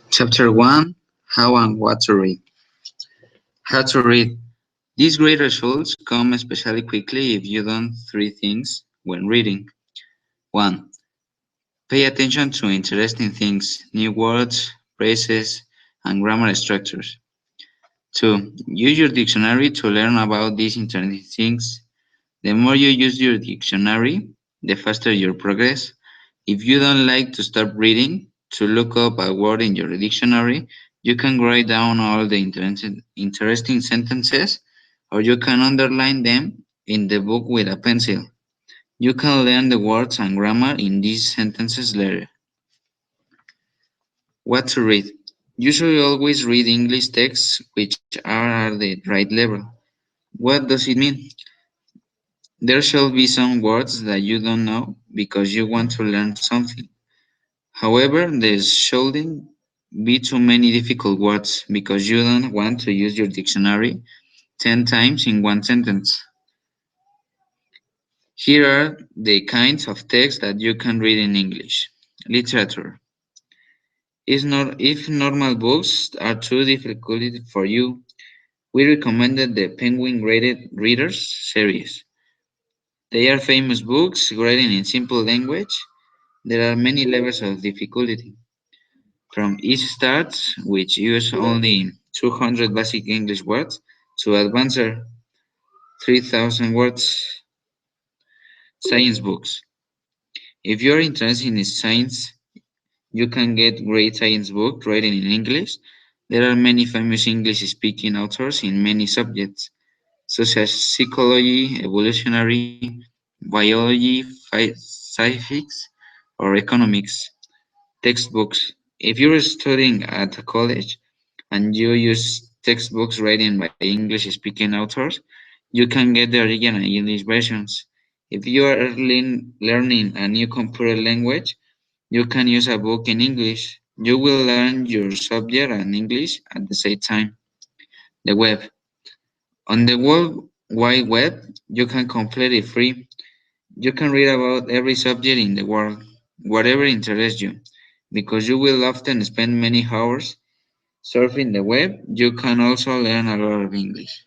Chapter 1: How and What to Read. How to read. These great results come especially quickly if you do three things when reading. 1. Pay attention to interesting things, new words, phrases, and grammar structures. 2. Use your dictionary to learn about these interesting things. The more you use your dictionary, the faster your progress. If you don't like to stop reading to look up a word in your dictionary, you can write down all the interesting sentences, or you can underline them in the book with a pencil. You can learn the words and grammar in these sentences later. What to read. You should always read English texts which are at the right level. What does it mean? There shall be some words that you don't know because you want to learn something. However, there shouldn't be too many difficult words because you don't want to use your dictionary 10 times in one sentence. Here are the kinds of text that you can read in English. Literature. If normal books are too difficult for you, we recommended the Penguin Graded Readers series. They are famous books written in simple language. There are many levels of difficulty, from easy starts, which use only 200 basic English words, to advanced 3,000 words science books. If you are interested in science, you can get great science books written in English. There are many famous English speaking authors in many subjects, such as psychology, evolutionary, biology, physics, or economics. Textbooks. If you're studying at a college and you use textbooks written by English speaking authors, you can get the original English versions. If you are learning a new computer language, you can use a book in English. You will learn your subject and English at the same time. The web. On the World Wide Web, you can completely free. You can read about every subject in the world, whatever interests you, because you will often spend many hours surfing the web. You can also learn a lot of English.